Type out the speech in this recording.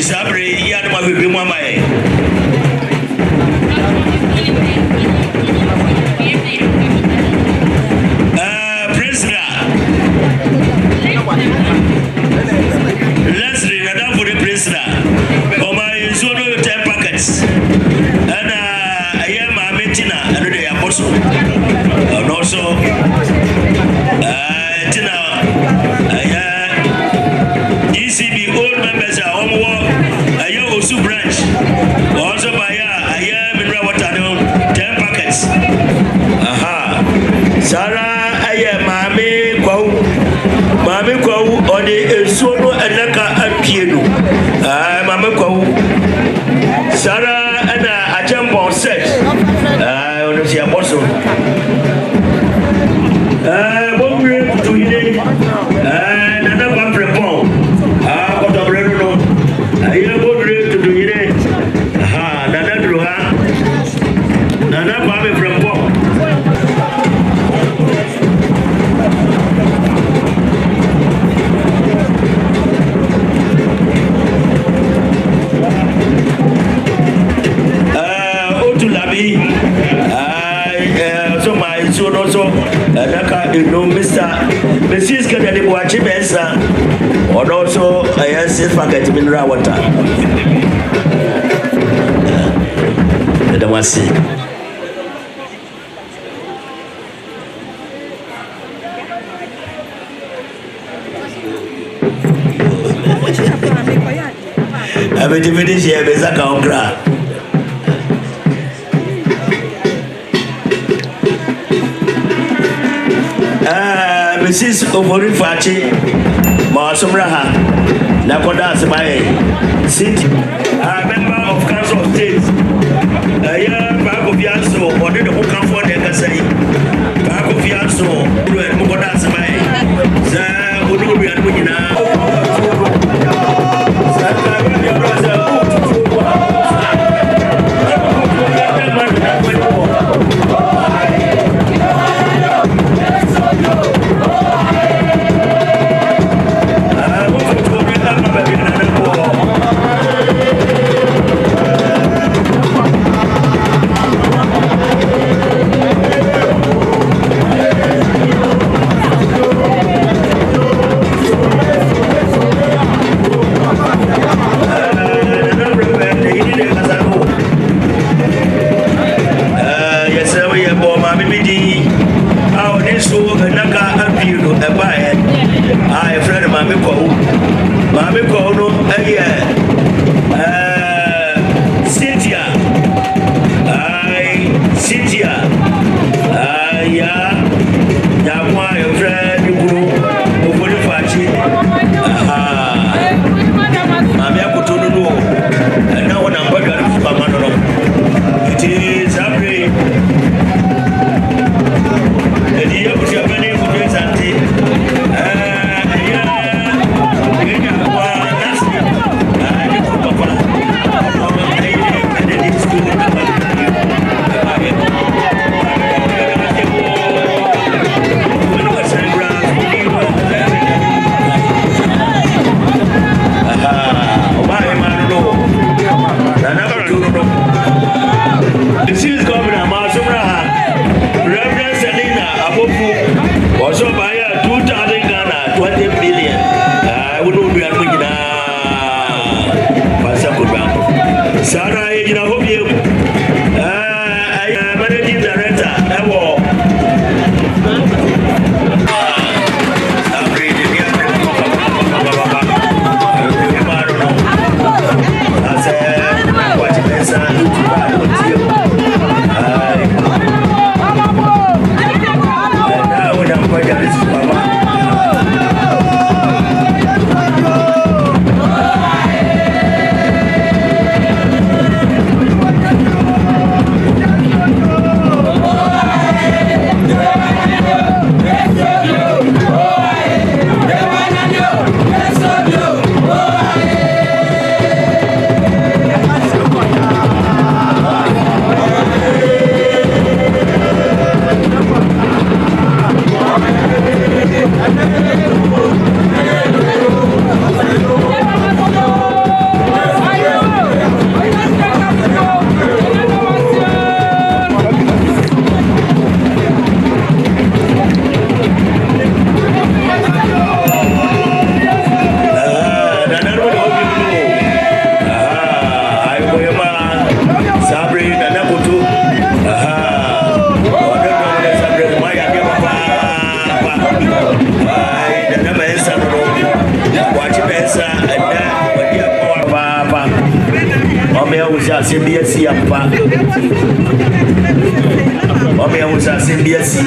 Sabre, Yanma will be one way. Leslie, and for the prisoner. Oh, my son, 10 packets. And I am a Metina, and they are also. And also, Tina, ECB old members are home work. I am also branch. Also, by I am in Rawatano, 10 packets. Aha. Sarah, I am Mami Kwau, or the Solo and Naka and Piano. Mama Kwau. Sarah and a jump on set. I want to see a muscle. What we're doing today, and another prepon. What I'm ready to know. I am what we're to do today. Nana Druha. Nana Bami prepon. So my son also, Naka, you know, Mrs. Kennedy Boachi Bensa, or also I have said packet mineral water. I don't want to see. I bet you finish here, Bezaka Okra. Mrs. Obori Fachi, Masumraha, Nakoda Samaye, City, member of Council of State, Back of Yaso, or the who come for the Kasai, Back of Yaso, Mukoda Samaye, Udu and Wina. sɛ asɛm bi asi ampa ɔmo yɛhu sɛ asɛm bi asi